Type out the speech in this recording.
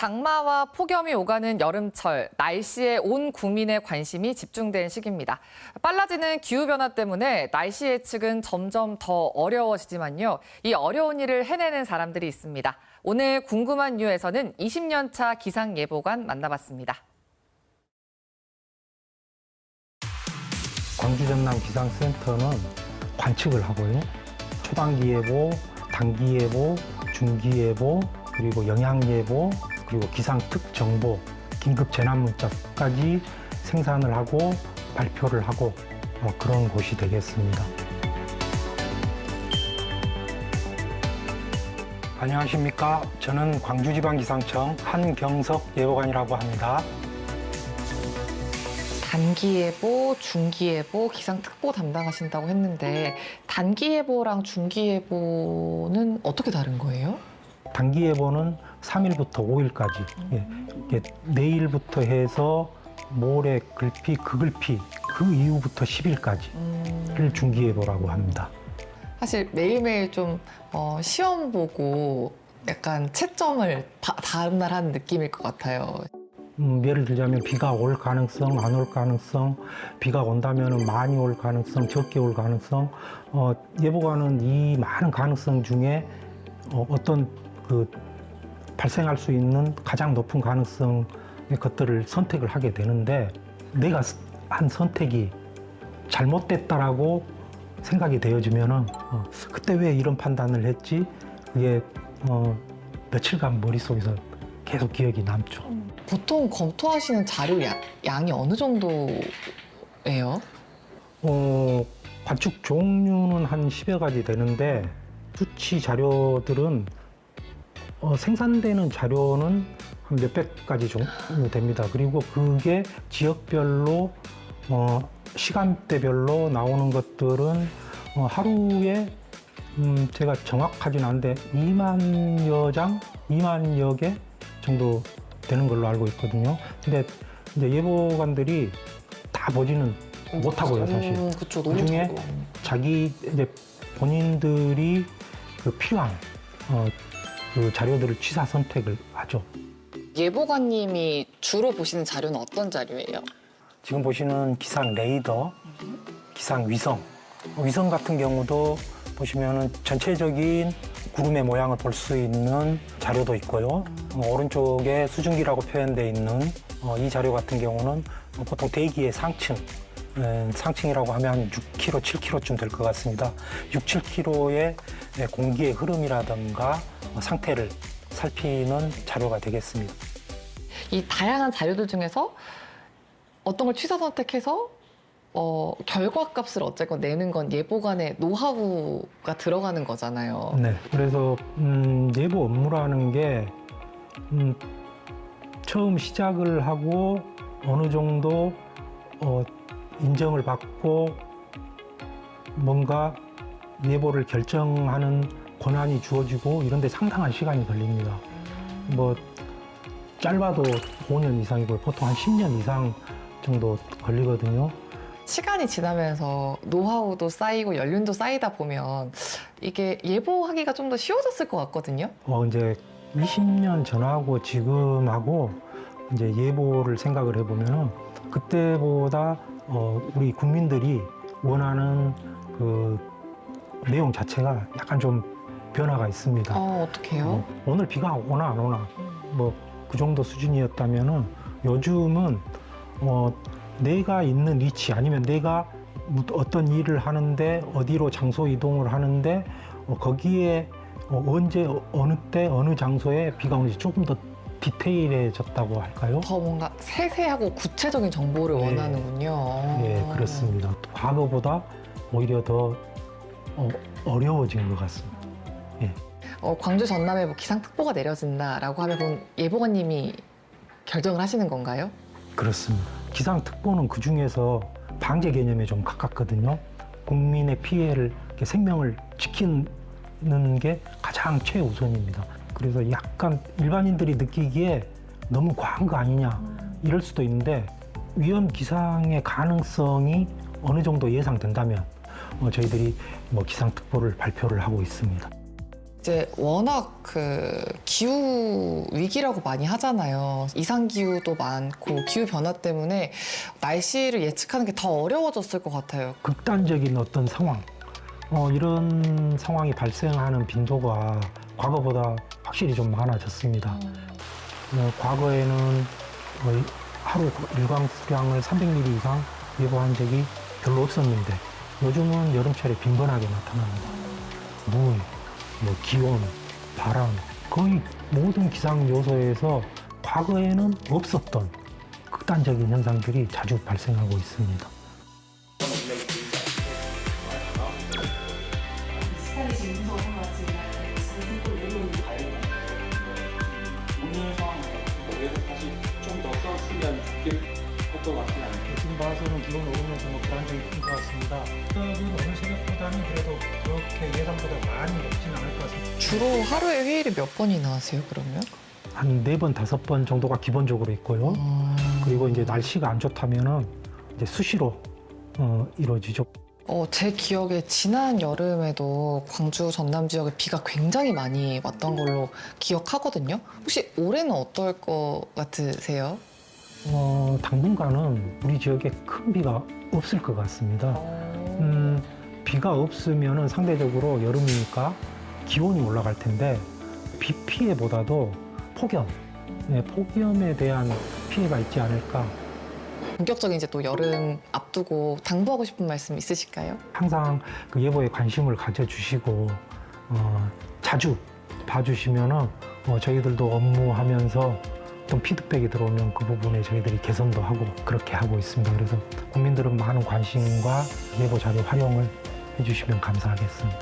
장마와 폭염이 오가는 여름철, 날씨에 온 국민의 관심이 집중된 시기입니다. 빨라지는 기후변화 때문에 날씨 예측은 점점 더 어려워지지만요. 이 어려운 일을 해내는 사람들이 있습니다. 오늘 궁금한 이유에서는 20년 차 기상예보관 만나봤습니다. 광주 전남 기상센터는 관측을 하고요. 초단기예보, 단기예보, 중기예보, 그리고 영향예보, 그리고 기상특정보, 긴급재난문자까지 생산을 하고 발표를 하고 그런 곳이 되겠습니다. 안녕하십니까. 저는 광주지방기상청 한경석 예보관이라고 합니다. 단기예보, 중기예보, 기상특보 담당하신다고 했는데 단기예보랑 중기예보는 어떻게 다른 거예요? 단기예보는 3일부터 5일까지, 내일부터 해서 모레 글피, 그글피, 그 이후부터 10일까지를 중기예보라고 합니다. 사실 매일매일 좀 시험 보고 약간 채점을 다음 날 하는 느낌일 것 같아요. 예를 들자면 비가 올 가능성, 안 올 가능성, 비가 온다면 많이 올 가능성, 적게 올 가능성, 예보관은 이 많은 가능성 중에 어떤 발생할 수 있는 가장 높은 가능성의 것들을 선택을 하게 되는데, 내가 한 선택이 잘못됐다라고 생각이 되어지면은 그때 왜 이런 판단을 했지? 그게 며칠간 머릿속에서 계속 기억이 남죠. 보통 검토하시는 자료 양이 어느 정도예요? 관측 종류는 한 10여 가지 되는데, 수치 자료들은 생산되는 자료는 한 몇백 가지 정도 됩니다. 그리고 그게 지역별로 시간대별로 나오는 것들은 하루에 제가 정확하진 않은데 2만여 장, 2만여 개 정도 되는 걸로 알고 있거든요. 근데 이제 예보관들이 다 보지는 못하고요, 사실. 그쵸, 그 중에 자기 이제 본인들이 필요한 그 자료들을 취사 선택을 하죠. 예보관님이 주로 보시는 자료는 어떤 자료예요? 지금 보시는 기상 레이더, 기상 위성. 위성 같은 경우도 보시면은 전체적인 구름의 모양을 볼 수 있는 자료도 있고요. 오른쪽에 수증기라고 표현되어 있는 이 자료 같은 경우는 보통 대기의 상층, 상층이라고 하면 한 6km, 7km쯤 될 것 같습니다. 6, 7km의 공기의 흐름이라든가 상태를 살피는 자료가 되겠습니다. 이 다양한 자료들 중에서 어떤 걸 취사 선택해서 결과값을 어쨌건 내는 건 예보관의 노하우가 들어가는 거잖아요. 네. 그래서 예보 업무라는 게 처음 시작을 하고 어느 정도 인정을 받고 뭔가 예보를 결정하는 권한이 주어지고 이런 데 상당한 시간이 걸립니다. 뭐 짧아도 5년 이상이고 보통 한 10년 이상 정도 걸리거든요. 시간이 지나면서 노하우도 쌓이고 연륜도 쌓이다 보면 이게 예보하기가 좀 더 쉬워졌을 것 같거든요. 이제 20년 전하고 지금하고 이제 예보를 생각을 해보면은 그때보다 우리 국민들이 원하는 그 내용 자체가 약간 좀 변화가 있습니다. 어떡해요? 오늘 비가 오나 안 오나 뭐 그 정도 수준이었다면은 요즘은 내가 있는 위치 아니면 내가 어떤 일을 하는데 어디로 장소 이동을 하는데 거기에 언제 어느 때 어느 장소에 비가 오는지 조금 더 디테일해졌다고 할까요? 더 뭔가 세세하고 구체적인 정보를 네. 원하는군요. 네, 그렇습니다. 과거보다 오히려 더 어려워진 것 같습니다. 예. 광주 전남에 뭐 기상특보가 내려진다라고 하면 그건 예보관님이 결정을 하시는 건가요? 그렇습니다. 기상특보는 그 중에서 방제 개념에 좀 가깝거든요. 국민의 피해를, 생명을 지키는 게 가장 최우선입니다. 그래서 약간 일반인들이 느끼기에 너무 과한 거 아니냐 이럴 수도 있는데, 위험 기상의 가능성이 어느 정도 예상된다면 저희들이 기상특보를 발표를 하고 있습니다. 이제 워낙 그 기후 위기라고 많이 하잖아요. 이상 기후도 많고 기후 변화 때문에 날씨를 예측하는 게 더 어려워졌을 것 같아요. 극단적인 어떤 상황, 이런 상황이 발생하는 빈도가 과거보다 확실히 좀 많아졌습니다. 과거에는 하루 일광 수량을 300mm 이상 예보한 적이 별로 없었는데 요즘은 여름철에 빈번하게 나타납니다. 물, 기온, 바람, 거의 모든 기상 요소에서 과거에는 없었던 극단적인 현상들이 자주 발생하고 있습니다. 오늘 상황에서 사실 좀 더 썼으면 좋겠을 것 같긴 한데 지금 봐서는 기온 오르면서 불안정이 큰 것 같습니다. 기온은 오늘 새벽보다는 그래도 그렇게 예상보다 많이 높지는 않을 것 같습니다. 주로 하루에 회의를 몇 번이나 하세요, 그러면? 한 4번, 5번 정도가 기본적으로 있고요. 그리고 이제 날씨가 안 좋다면은 이제 수시로 이루어지죠. 제 기억에 지난 여름에도 광주 전남 지역에 비가 굉장히 많이 왔던 걸로 기억하거든요. 혹시 올해는 어떨 것 같으세요? 당분간은 우리 지역에 큰 비가 없을 것 같습니다. 비가 없으면은 상대적으로 여름이니까 기온이 올라갈 텐데 비 피해보다도 폭염, 폭염에 대한 피해가 있지 않을까. 본격적인 이제 또 여름 앞두고 당부하고 싶은 말씀 있으실까요? 항상 그 예보에 관심을 가져주시고 자주 봐주시면은 저희들도 업무하면서 어떤 피드백이 들어오면 그 부분에 저희들이 개선도 하고 그렇게 하고 있습니다. 그래서 국민들은 많은 관심과 예보 자료 활용을 해주시면 감사하겠습니다.